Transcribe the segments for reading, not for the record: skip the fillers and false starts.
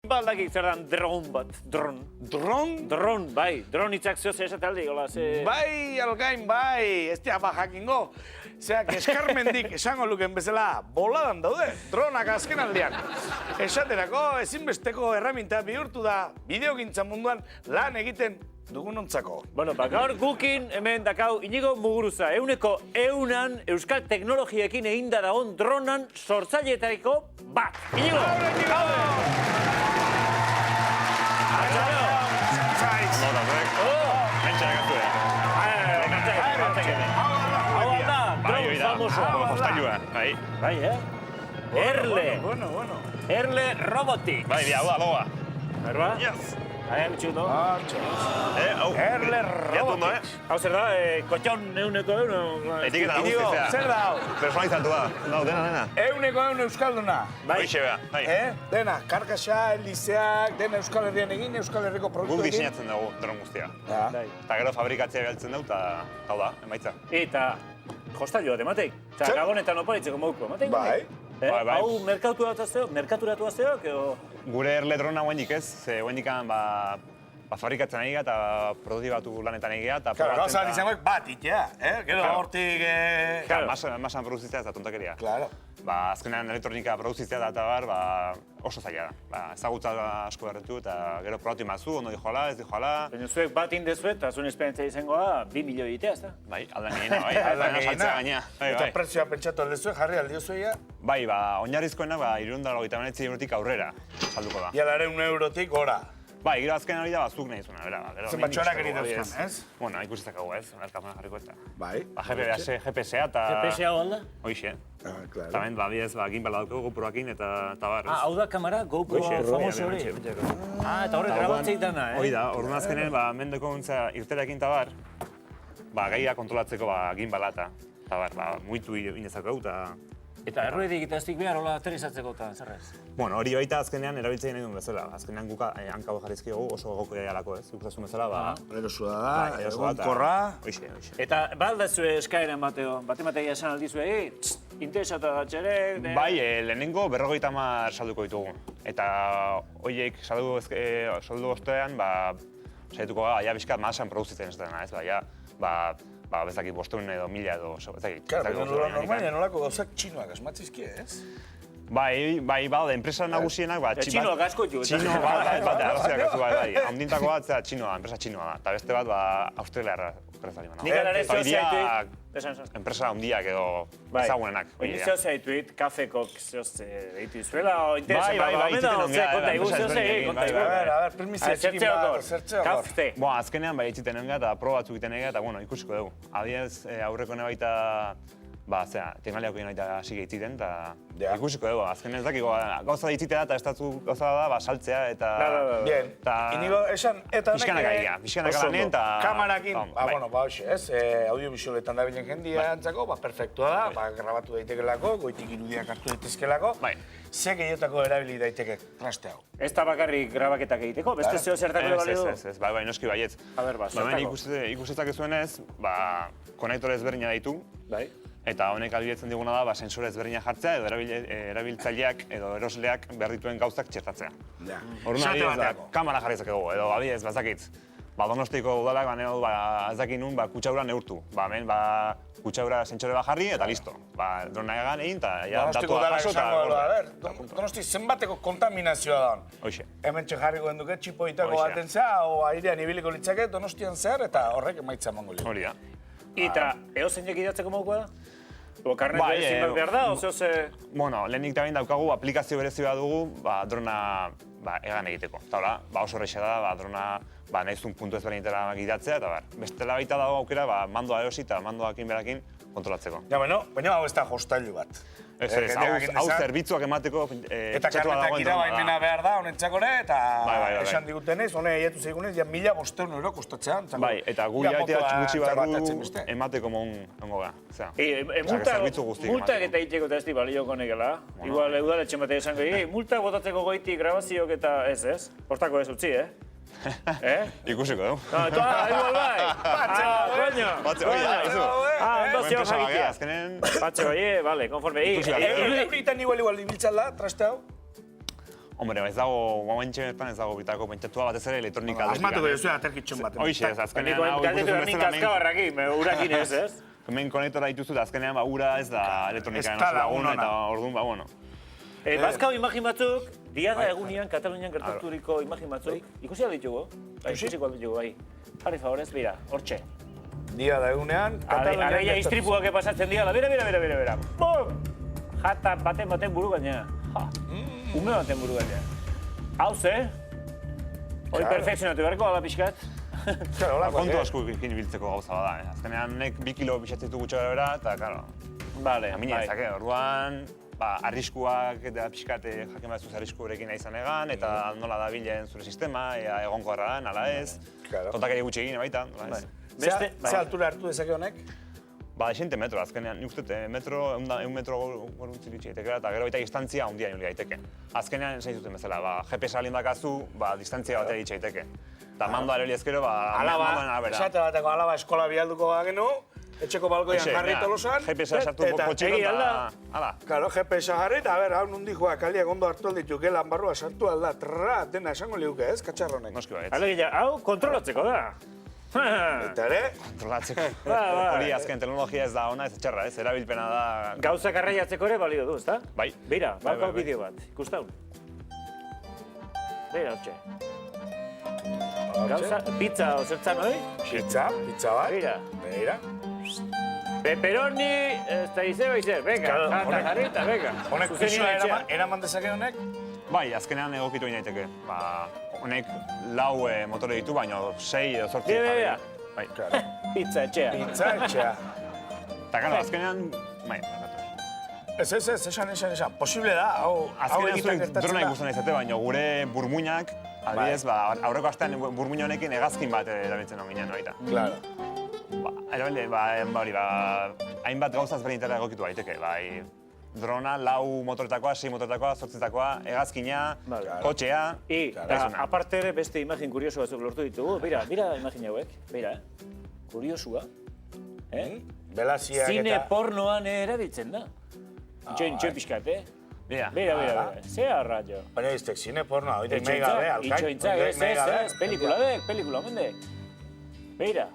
Baldakik zer dan dron bat, dron. Dron? Dron, bai, dron hitzak zioz esataldi, hola, ze... Bai, algain, bai, ez diaba jakingo. Zeak, eskarmendik esango luken bezala, boladan daude, dronak azken aldean. Esaterako, ezinbesteko erraminta bihurtu da, bideogintza munduan lan egiten dugunontzako. Bueno, gaur gukin hemen dakau Inigo Muguruza, euneko eunan euskal teknologiekin eginda dagoen dronan sortzaileetariko bat. Inigo! Bai, Bueno. Erle Robotics. Bai, hau da, loa. Berba? Yes. Ahem txuto. Hau. Erle Robotics. Hau zer da, kotxon euneko eun. Etiketa guztitzea. Zer da hau? Personalizatua. Dau, dena. Euneko eun euskalduna. Hoixe beha, bai. Dena, karkasa, elizeak, dena Euskal Herrian egin, Euskal Herriko Guk produktuekin. diseinatzen dugu dron guztia. Ja. Eta gero fabrikatzea behaltzen dugu, eta hau da, emaitza. Eta jostailu bat emateik. Zer? Gabonetan oparitzeko moduko emateik. Bai. Bai. Hau merkaturatu azteok, edo... Gure erle drona guendik ez, ze guendikan fabrikatzen nahi eta produktibatu lanetan nahi eta Claro, gauza bat izangoek bat itea, Gero Claro. hortik... Masan produzitzea ez da tontakeria. Claro. Azkenean elektronika produzitzea da eta oso zaila da. Ezagutza asko berretu eta gero probatu imazu, ondo dijoala, ez dijoala. Baina zuek bat indezuet, eta zuen esperientzia izangoa 2 milioi egitea, ez da? Bai, aldan gehiena, bai. Aldan saltzea gaina. Eta prezioa pentsatu aldezue, jarri aldiozuea. Bai, oinarrizkoena, 389 eurotik aurrera salduko da. Ia 100 eurotik gora. Bai, gero azkenean hori da zuk nahi zuena, bera. Zenbat txorak eri dauzkan, ez? Bueno, ikusitzakago ez, merkatuan jarriko ez da. Bai. GPS-a eta... GPS hau alda? Hoixe. Claro. Eta ben, bidez, gimbala daukagu GoProakin eta bar. Hau da kamera, GoPro famoso hori. Eta horrek grabatzeik dana, Hoi da, orduan azkenen, mendeko guntza irterakin eta bar, gaia kontrolatzeko gimbala eta bar, mugitu inezakegu eta... Eta erruedik eta estik behar hola aterrizatzeko eta zerrez? Bueno, hori baita azkenean erabiltzen nahi duen bezala. Azkenean guka hanka jarrizkigu oso goko alako ez. Ikusasun bezala, Erosua da, erosua da. egonkorra. Hoixe. Eta baldazue eskaeren bateo, bate esan aldizue, interesata da txerek... Bai, lehenengo 50 salduko ditugu. Eta horiek saldu ostean, saietuko gara, bizkat masan produzitzen ez dena, ez bezakit 500 edo 1000 edo, bezakit. Claro, normalian nolako gauzak txinoak asmatzizkie, ez? Bai, enpresa nagusienak, Txinoak asko jo. Txino bat, arraziak ez du, bai. Ondintako bat, txinoa, enpresa txinoa da. Eta beste bat, australiarra enpresa lima. Nik gara ere zehazia enpresa hundiak edo ezagunenak. Nik zehazia dituit, kafekok deitu izuela, o interesan Bai, A ver, permizia txiki bat, zertzea hor. Kafte. Azkenean bai eitziten enga eta proba batzuk egiten ega eta ikusiko dugu. Adiez, aurreko baita teknaliako egin baita hasi geitziten eta ikusiko dugu. Azkenean ez dakiko, gauza da itzitea eta estatu gauza da saltzea eta... Bien, inigo esan eta honek... Pixkanak lanen eta... Kamarakin, hoxe, ez, audiovisualetan da bilen jendia antzako, perfektua da, grabatu daitekelako, goitik irudiak hartu daitezkelako. Ze gehiotako erabili daiteke traste hau? Ez da bakarrik grabaketak egiteko, beste zeo zertako balio du? Ez, bai, noski baietz. A ber, zertako. Ikusetzak zuenez, konektore ezberdina ditu. Bai. Eta honek albidetzen diguna da, sensore ezberdina jartzea edo erabiltzaileak edo erosleak behar dituen gauzak txertatzea. Horren adibidez, kamara jarri zakegu, edo adibidez, bazakitz. Donostiko udalak, ez dakin nun, kutsaura neurtu. Hemen, kutsaura sentsore bat jarri eta listo. Drona egan egin eta datua jaso eta... Donosti, zenbateko kontaminazioa da hon? Hoxe. Hemen txekarriko enduke, txipoitako baten zea, o airean ibiliko litzake, Donostian zer, eta horrek emaitza emango litzake. Hori da. Eta, eozeinek idatzeko modukoa da? O karnet berezin bat behar da, ozeo ze... Bueno, lehenik da daukagu aplikazio berezi bat dugu, drona egan egiteko. Eta hola, oso horreixa da, drona nahi zuen puntu ezberdinetara gidatzea, eta bestela baita dago aukera, mandoa erosi eta mandoakin berakin kontrolatzeko. Ja, baina hau ez da hostailu bat. Ez, hau zerbitzuak emateko eta karnetak irabaimena behar da, honentzakore, eta esan digutenez, hone eietu zeigunez, ja 1.500 euro kostatzean. Bai, eta gu jaitea gutxi barru emateko mon ongo da. Multak eta egiteko eta ez di balioko negela. Igual eudaletxen batek esango, multak botatzeko goitik grabazioak eta ez? Hortako ez utzi, Ikusiko, dugu. Igual bai! Patxe, ondo zio jakitea. Patxe, bale, konforme. Euritan igual ibiltzala, traste hau? Hombre, ez dago, momentxeetan ez dago bitako pentsatua batez ere elektronika aldetik. Asmatuko duzu aterkitxon bat. Hoxe, ez azkenean hau Galdetu ikusten nik bezala kaskabarrakin, urakin ez, ez? hemen konektora dituzu da azkenean ura ez da elektronika Ez da lagun lagun eta orduan, bueno. Bazkau imagin batzuk, diada egunean Katalunian gertaturiko imagin batzuk, ikusi alditugu, ikusiko alditugu, bai. Jarri favorez, bera, hortxe. Dia da egunean, Aleia istripuak pasatzen diala, bera. Bum! Jata baten buru gaina. Ume baten buru gaina. Hau ze? Hori perfekzionatu beharko ala pixkat. Kontu asko ekin biltzeko gauza bada, azkenean nek 2 kilo pixatzen dugu txora bera, eta, karo, Bale, amina ezake, orduan, arriskuak eta pixkat jakin batzuz arrisku horrekin izan egan, eta nola da bilen zure sistema, egonkorra dan, ala ez, tontakeri gutxi egin, baita, nola ez. Ze altura hartu dezake honek? Ba, esente metro, azkenean, nik uste, eun metro goruntzi ditxe daiteke, eta gero baita distantzia handia nio daiteke. Azkenean, zein zuten bezala, GPS alin dakazu, distantzia batera ditxe daiteke. Eta mando areli ezkero, mandoen arabera. Esate bateko alaba eskola bialduko bagenu, etxeko balkoian jarri tolosan. GPS sartu potxiko eta... Hala. Claro, GPS jarri eta, hau nundi joa, kaliak ondo hartu alditu, gelan barrua sartu alda, dena esango liuke ez, katxarronek. Noski baiet. Alegia, hau kontrolatzeko da. Eta ere? Kontrolatzeko. Hori azken teknologia ez da ona, ez txarra, ez, erabilpena da... Gauzak arraiatzeko ere balio du, ezta? Bai. Beira, bakau bideo bat, ikustaun. Beira, hortxe. Gauza, pizza ozertzan, oi? Pizza bat. Beira. Pepperoni, ez da ize, venga, jata jarrita, venga. Honek pisua eraman dezake honek? Bai, azkenean egokitu egin daiteke. Honek 4 motore ditu, baina 6 edo 8 Bira. Bai. Pizza etxea. Pizza etxea. Eta gano, azkenean, bai, Ez, esan. Posible da, hau azkenean egiten zuek gertatzen drona da. ikusten izate, baina gure burmuinak, adibidez, aurreko astean burmuina honekin hegazkin bat erabiltzen hon ginen, baita. Claro. Hainbat gauzaz berinetara egokitu daiteke, bai. Drona, 4 motoretakoa, 6 motoretakoa, 8etakoa, hegazkina, kotxea... Eta aparte ere beste imagin kurioso batzuk lortu ditugu. Bira imagin hauek, bira, kuriosua. Belaziak Zine eta... pornoan erabiltzen da. Itxoin pixkat, Bira. Zea arraio. Baina iztek, zine porno, oitek mega be, alkain. Itxointzak, ez, pelikula bende. Bira,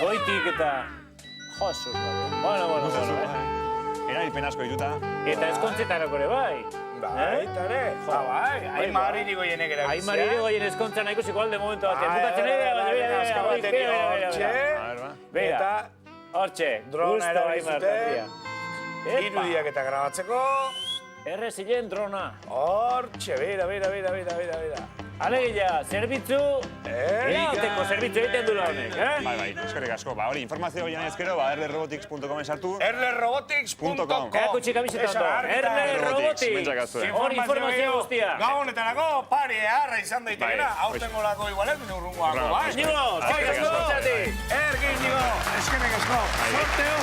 goitik eta... Josus, bueno. Erabilpen asko dituta. Eta eskontzetarako ere, bai. Bai, Aimariri goienek erabiltzea. Aimariri goien eskontzan ikusiko alde momentu batean. Bukatzen Eta hortxe, drona gusto Aimar. irudiak eta grabatzeko. Errezilen drona. Hortxe, bera. Alegia, zerbitzu, irauteko zerbitzu egiten dula honek, Bai, eskerrik asko. Hori, informazio ginen ezkero, erlerobotics.comen sartu. Erlerobotics.com Erakutsi kamiseta ondo. Erlerobotics. Hori informazio guztia. Gabonetarako pari eharra izan daitekena. Aurtengo lako igualet, urrungoako, bai? Iñigo, eskerrik asko. Eskerrik asko. Sorteo.